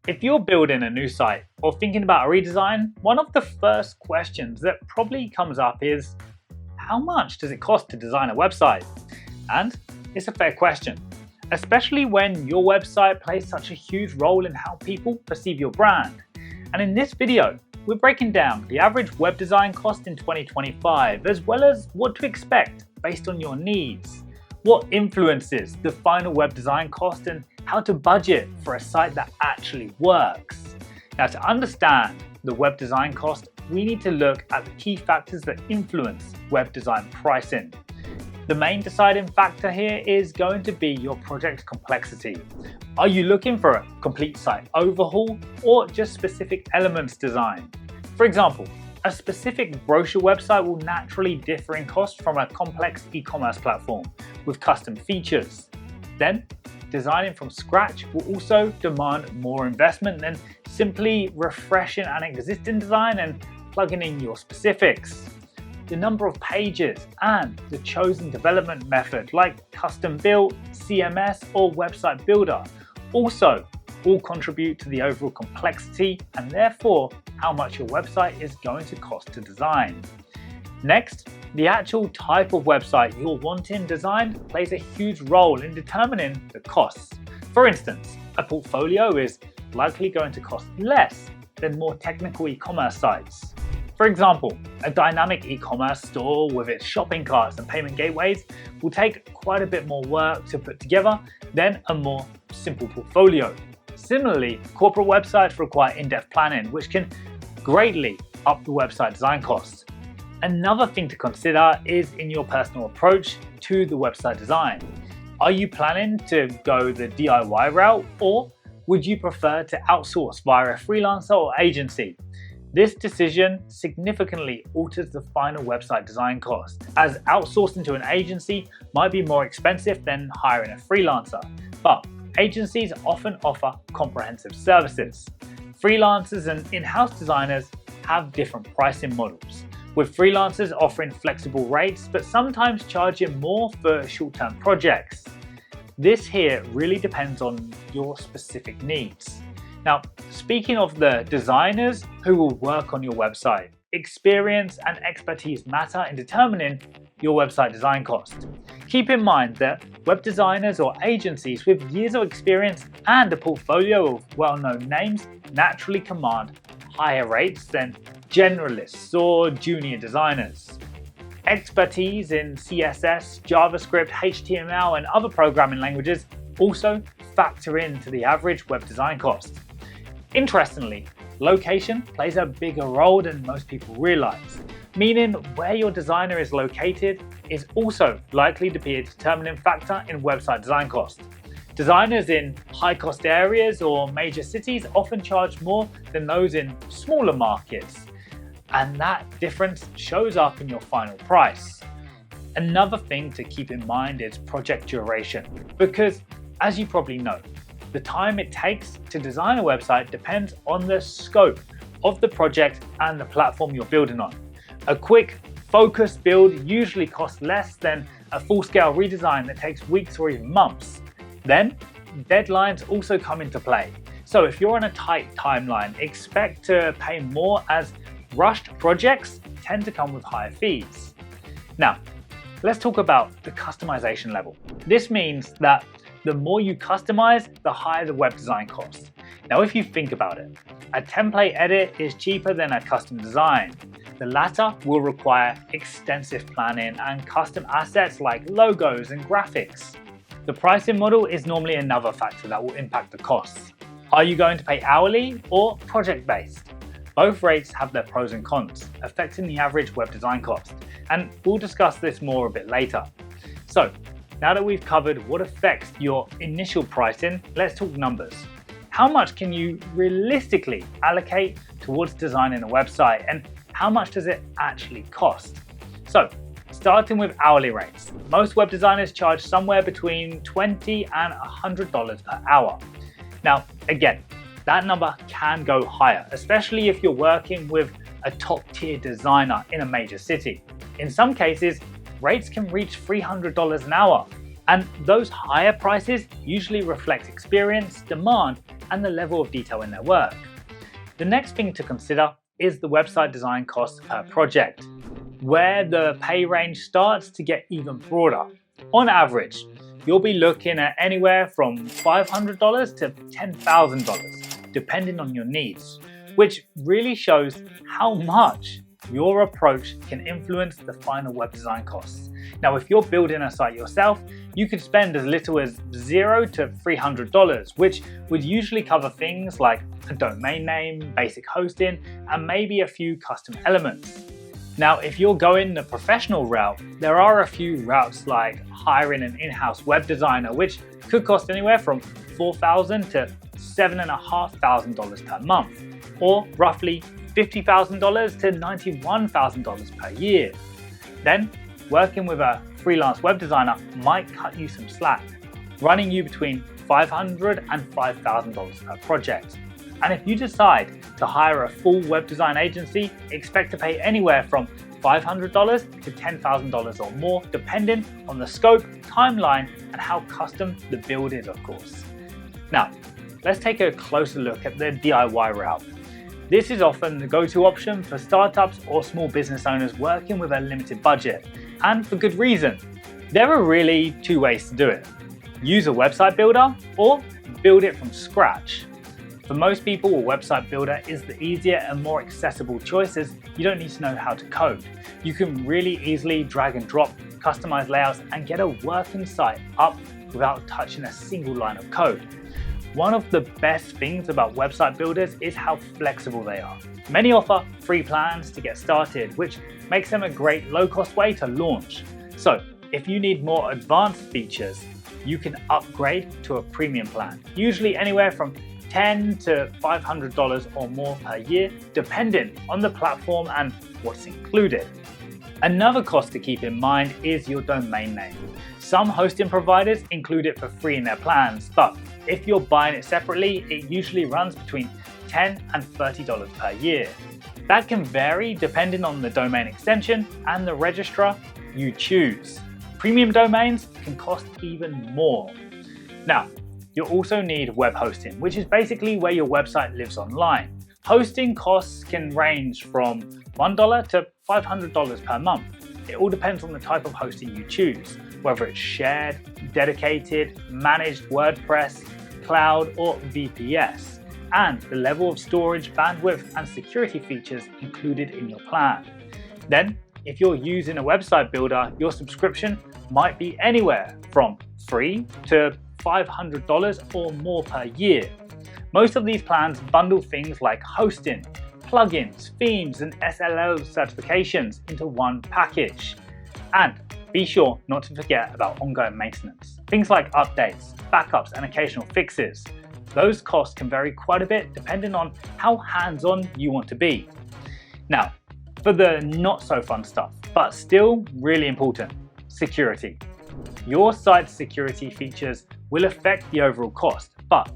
If you're building a new site or thinking about a redesign, one of the first questions that probably comes up is, how much does it cost to design a website? And it's a fair question, especially when your website plays such a huge role in how people perceive your brand. And in this video, we're breaking down the average web design cost in 2025, as well as what to expect based on your needs, what influences the final web design cost, and how to budget for a site that actually works. Now, to understand the web design cost, we need to look at the key factors that influence web design pricing. The main deciding factor here is going to be your project's complexity. Are you looking for a complete site overhaul or just specific elements design? For example, a specific brochure website will naturally differ in cost from a complex e-commerce platform with custom features. Then, designing from scratch will also demand more investment than simply refreshing an existing design and plugging in your specifics. The number of pages and the chosen development method, like custom built, CMS, or website builder, also all contribute to the overall complexity and therefore how much your website is going to cost to design. Next, the actual type of website you're wanting designed plays a huge role in determining the costs. For instance, a portfolio is likely going to cost less than more technical e-commerce sites. For example, a dynamic e-commerce store with its shopping carts and payment gateways will take quite a bit more work to put together than a more simple portfolio. Similarly, corporate websites require in-depth planning, which can greatly up the website design costs. Another thing to consider is in your personal approach to the website design. Are you planning to go the DIY route, or would you prefer to outsource via a freelancer or agency? This decision significantly alters the final website design cost, as outsourcing to an agency might be more expensive than hiring a freelancer, but agencies often offer comprehensive services. Freelancers and in-house designers have different pricing models, with freelancers offering flexible rates but sometimes charging more for short-term projects. This here really depends on your specific needs. Now, speaking of the designers who will work on your website, experience and expertise matter in determining your website design cost. Keep in mind that web designers or agencies with years of experience and a portfolio of well-known names naturally command higher rates than generalists or junior designers. Expertise in CSS, JavaScript, HTML, and other programming languages also factor into the average web design cost. Interestingly, location plays a bigger role than most people realize, meaning where your designer is located is also likely to be a determining factor in website design cost. Designers in high-cost areas or major cities often charge more than those in smaller markets, and that difference shows up in your final price. Another thing to keep in mind is project duration, because as you probably know, the time it takes to design a website depends on the scope of the project and the platform you're building on. A quick, focused build usually costs less than a full-scale redesign that takes weeks or even months. Then, deadlines also come into play. So if you're on a tight timeline, expect to pay more, as rushed projects tend to come with higher fees. Now, let's talk about the customization level. This means that the more you customize, the higher the web design cost. Now, if you think about it, a template edit is cheaper than a custom design. The latter will require extensive planning and custom assets like logos and graphics. The pricing model is normally another factor that will impact the costs. Are you going to pay hourly or project-based? Both rates have their pros and cons, affecting the average web design cost, and we'll discuss this more a bit later. So, now that we've covered what affects your initial pricing, let's talk numbers. How much can you realistically allocate towards designing a website, and how much does it actually cost? So, starting with hourly rates, most web designers charge somewhere between $20 and $100 per hour. Now, again, that number can go higher, especially if you're working with a top-tier designer in a major city. In some cases, rates can reach $300 an hour, and those higher prices usually reflect experience, demand, and the level of detail in their work. The next thing to consider is the website design cost per project, where the pay range starts to get even broader. On average, you'll be looking at anywhere from $500 to $10,000, depending on your needs, which really shows how much your approach can influence the final web design costs. Now, if you're building a site yourself, you could spend as little as $0 to $300, which would usually cover things like a domain name, basic hosting, and maybe a few custom elements. Now, if you're going the professional route, there are a few routes like hiring an in-house web designer, which could cost anywhere from $4,000 to $7,500 per month, or roughly $50,000 to $91,000 per year. Then, working with a freelance web designer might cut you some slack, running you between $500 and $5,000 per project. And if you decide to hire a full web design agency, expect to pay anywhere from $500 to $10,000 or more, depending on the scope, timeline, and how custom the build is, of course. Now, let's take a closer look at the DIY route. This is often the go-to option for startups or small business owners working with a limited budget, and for good reason. There are really two ways to do it. Use a website builder or build it from scratch. For most people, a website builder is the easier and more accessible choice, as you don't need to know how to code. You can really easily drag and drop, customize layouts, and get a working site up without touching a single line of code. One of the best things about website builders is how flexible they are. Many offer free plans to get started, which makes them a great low-cost way to launch. So, if you need more advanced features, you can upgrade to a premium plan, usually anywhere from $10 to $500 or more per year, depending on the platform and what's included. Another cost to keep in mind is your domain name. Some hosting providers include it for free in their plans, but if you're buying it separately, it usually runs between $10 and $30 per year. That can vary depending on the domain extension and the registrar you choose. Premium domains can cost even more. Now, you'll also need web hosting, which is basically where your website lives online. Hosting costs can range from $1 to $500 per month. It all depends on the type of hosting you choose, whether it's shared, dedicated, managed WordPress, cloud, or VPS, and the level of storage, bandwidth, and security features included in your plan. Then, if you're using a website builder, your subscription might be anywhere from free to $500 or more per year. Most of these plans bundle things like hosting, plugins, themes, and SLO certifications into one package. And be sure not to forget about ongoing maintenance. Things like updates, backups, and occasional fixes. Those costs can vary quite a bit depending on how hands-on you want to be. Now, for the not so fun stuff, but still really important, security. Your site's security features will affect the overall cost, but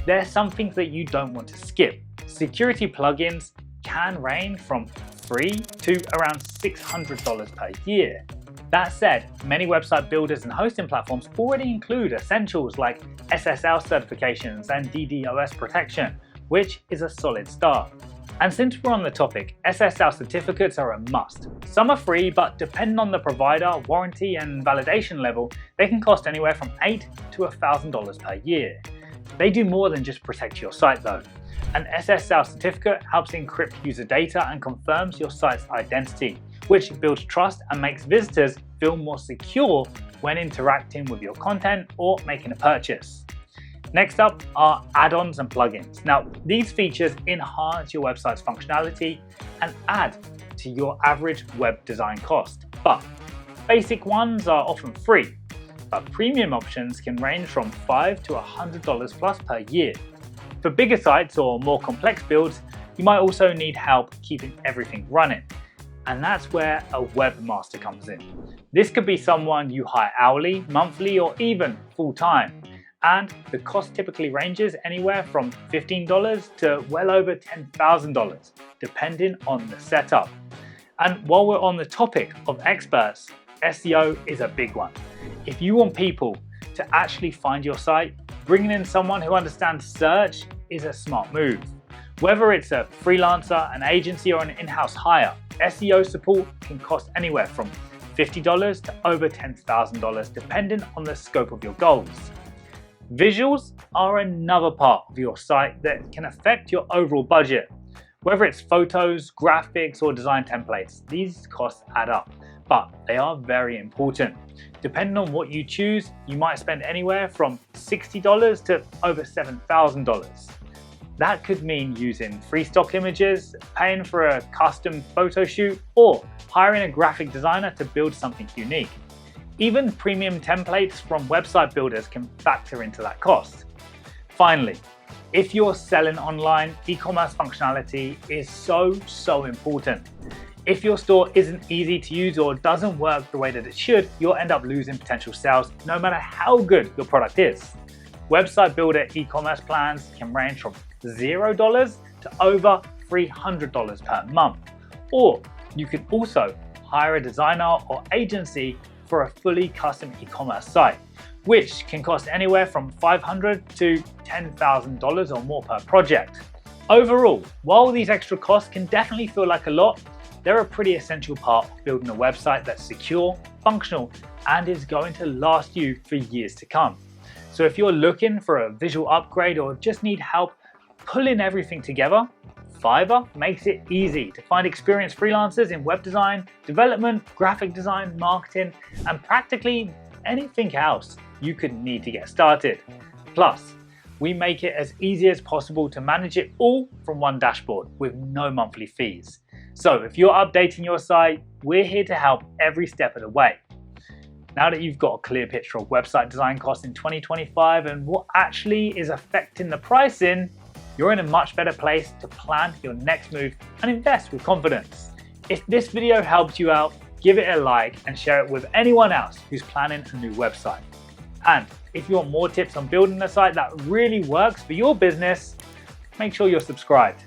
there's some things that you don't want to skip. Security plugins can range from free to around $600 per year. That said, many website builders and hosting platforms already include essentials like SSL certifications and DDoS protection, which is a solid start. And since we're on the topic, SSL certificates are a must. Some are free, but depending on the provider, warranty, and validation level, they can cost anywhere from $8 to $1,000 per year. They do more than just protect your site though. An SSL certificate helps encrypt user data and confirms your site's identity, which builds trust and makes visitors feel more secure when interacting with your content or making a purchase. Next up are add-ons and plugins. Now, these features enhance your website's functionality and add to your average web design cost. But basic ones are often free, but premium options can range from $5 to $100 plus per year. For bigger sites or more complex builds, you might also need help keeping everything running. And that's where a webmaster comes in. This could be someone you hire hourly, monthly, or even full-time. And the cost typically ranges anywhere from $15 to well over $10,000, depending on the setup. And while we're on the topic of experts, SEO is a big one. If you want people to actually find your site, bringing in someone who understands search is a smart move. Whether it's a freelancer, an agency, or an in-house hire, SEO support can cost anywhere from $50 to over $10,000 depending on the scope of your goals. Visuals are another part of your site that can affect your overall budget. Whether it's photos, graphics, or design templates, these costs add up, but they are very important. Depending on what you choose, you might spend anywhere from $60 to over $7,000. That could mean using free stock images, paying for a custom photo shoot, or hiring a graphic designer to build something unique. Even premium templates from website builders can factor into that cost. Finally, if you're selling online, e-commerce functionality is so important. If your store isn't easy to use or doesn't work the way that it should, you'll end up losing potential sales no matter how good your product is. Website builder e-commerce plans can range from $0 to over $300 per month. Or you can also hire a designer or agency for a fully custom e-commerce site, which can cost anywhere from $500 to $10,000 or more per project. Overall, while these extra costs can definitely feel like a lot, they're a pretty essential part of building a website that's secure, functional, and is going to last you for years to come. So if you're looking for a visual upgrade or just need help pulling everything together, Fiverr makes it easy to find experienced freelancers in web design, development, graphic design, marketing, and practically anything else you could need to get started. Plus, we make it as easy as possible to manage it all from one dashboard with no monthly fees. So if you're updating your site, we're here to help every step of the way. Now that you've got a clear picture of website design costs in 2025 and what actually is affecting the pricing, you're in a much better place to plan your next move and invest with confidence. If this video helped you out, give it a like and share it with anyone else who's planning a new website. And if you want more tips on building a site that really works for your business, make sure you're subscribed.